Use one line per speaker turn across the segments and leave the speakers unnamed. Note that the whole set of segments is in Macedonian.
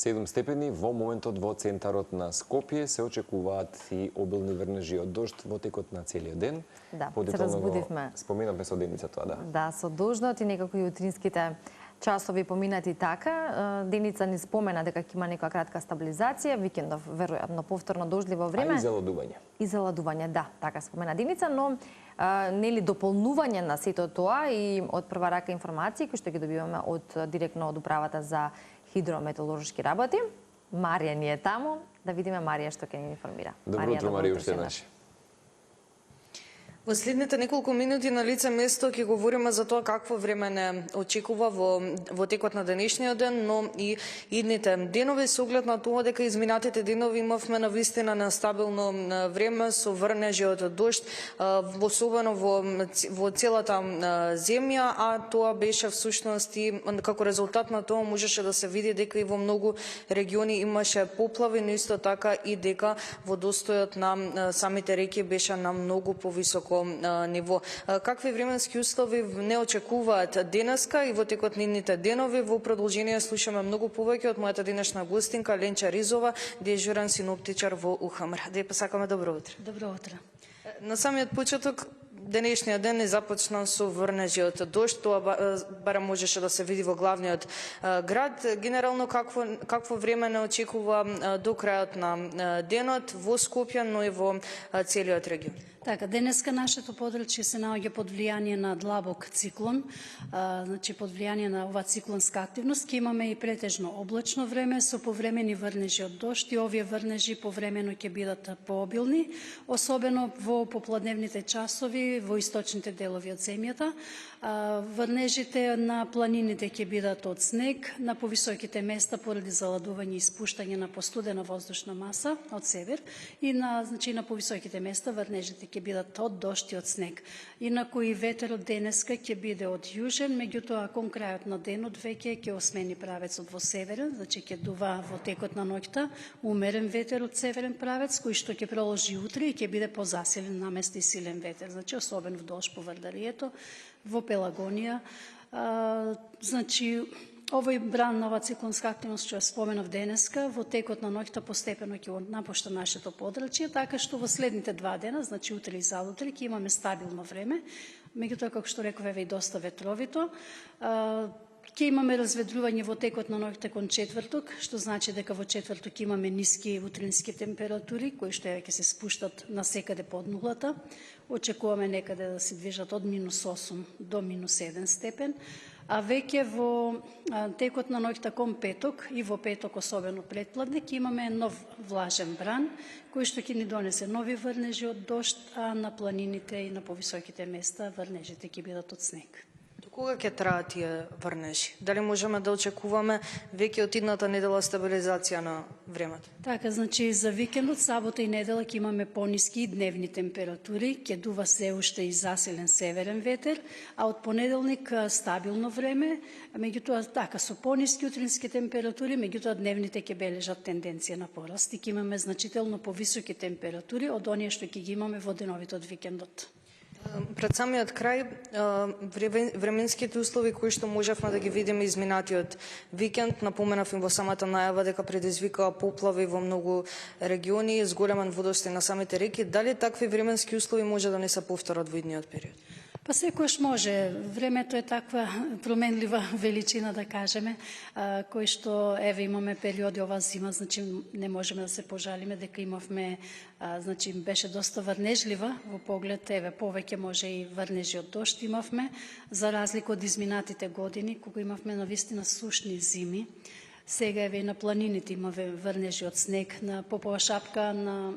7 степени во моментот во центарот на Скопје. Се очекуваат и обилни врнежи од дожд во текот на целиот ден.
Да, се разбудивме.
Споменавме со Деница тоа, да.
Да, со дождот и некако и утринските часови поминати така. Деница ни спомена дека ќе има некоја кратка стабилизација, викендов веројатно повторно дождливо време.
А и заладување.
И заладување, да, така спомена Деница, но нели дополнување на сето тоа и од прва рака информации кои што ги добиваме директно од управата за хидрометеоролошки работи. Марија ни е таму, да видиме Марија што ќе ни информира.
Добро утро, Марија, уште еднаш.
Во следните неколку минути на лице место ќе говориме за тоа какво време не очекува во текот на денешниот ден, но и идните денови со оглед на тоа дека изминатите денови имавме навистина нестабилно време со врнежи од дожд, особено во целата земја, а тоа беше всушност и како резултат на тоа можеше да се види дека и во многу региони имаше поплави, но исто така и дека водостојот на самите реки беше на многу повисоко ниво. Какви временски услови не очекуваат денеска и во текот на идните денови? Во продолжение слушаме многу повеќе од мојата денешна гостинка Ленча Ризова, дежурен синоптичар во УХМР. Да ја посакаме добро утро.
Добро утро.
На самиот почеток денешниот ден е започнал со врнежи од дожд, тоа барем можеше да се види во главниот град. Генерално какво време не очекува до крајот на денот во Скопје, но и во целиот регион?
Така, денеска нашето подрачје се наоѓа под влијание на длабок циклон, значи под влијание на оваа циклонска активност ќе имаме и претежно облачно време со повремени врнежи од дожд и овие врнежи повремено ќе бидат пообилни, особено во попладневните часови во источните делови од земјата. Врнежите на планините ќе бидат од снег, на повисоките места поради заладување и испуштање на постудена воздушна маса од север и на повисоките места врнежите ќе бидат од дожд и од снег. Инаку и ветерот денеска ќе биде од јужен, меѓутоа кон крајот на денот веќе ќе осмени правецот во северен, значи ќе дува во текот на ноќта умерен ветер од северен правец кој што ќе проложи утре и ќе биде позасилен наместо и силен ветер, значи особен вдолж по Вардарието, во Пелагонија. Значи овој бран на оваа циклонска активност што ја споменав денеска, во текот на ноќта постепено ќе напушта нашето подрачје, така што во следните 2 дена, значи утре и задутре, ќе имаме стабилно време, меѓутоа како што реков еве и доста ветровито. Ќе имаме разведрување во текот на ноќта кон четврток, што значи дека во четврток имаме ниски утрински температури, кои што ќе се спуштат на секаде под нулата. Очекуваме некаде да се движат од -8 до -1 степен. А веќе во текот на ноќта кон петок и во петок, особено претпладне, ќе имаме нов влажен бран, кој што ќе ни донесе нови врнежи од дожд, а на планините и на повисоките места врнежите ќе бидат од снег.
Кога ќе траат тие врнежи? Дали можеме да очекуваме веќе од идната недела стабилизација на времето?
Така, значи за викендот, сабота и недела ќе имаме пониски дневни температури, ќе дува се уште и засилен северен ветер, а од понеделник стабилно време, меѓутоа така со пониски утрински температури, меѓутоа дневните ќе бележат тенденција на пораст и ќе имаме значително повисоки температури од оние што ќе ги имаме во деновите од викендот.
Пред самиот крај, временските услови кои што можевме да ги видиме изминатиот викенд, напоменав им во самата најава дека предизвикаа поплави во многу региони, зголемен водостој на самите реки. Дали такви временски услови може да не се повторат во идниот период?
Па секојаш може. Времето е таква променлива величина, да кажеме, кој што еве имаме периоди ова зима, значи не можеме да се пожалиме дека имавме, значи беше доста врнежлива во поглед, еве повеќе може и врнежи од дожд имавме, за разлика од изминатите години кога имавме навистина сушни зими. Сега еве и на планините имаме врнежи од снег, на Попова шапка, на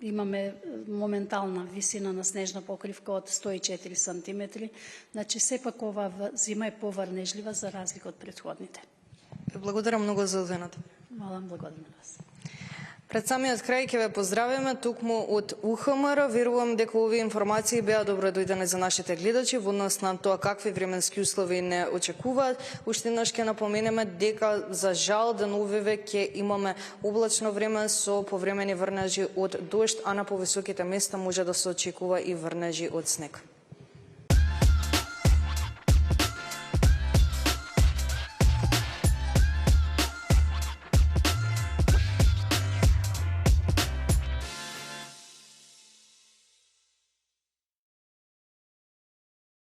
имаме моментална висина на снежна покривка од 104 сантиметри. Значи, сепак оваа зима е поврнежлива за разлика од претходните.
Благодарам многу за одвената.
Малам благодарам на вас.
Пред самиот крај ќе ве поздравиме токму од УХМР. Верувам дека овие информации беа добро дојдени за нашите гледачи во однос на тоа какви временски услови не очекуваат. Уште еднаш ќе напоменеме дека за жал деновиве ќе имаме облачно време со повремени врнежи од дожд, а на повисоките места може да се очекува и врнежи од снег.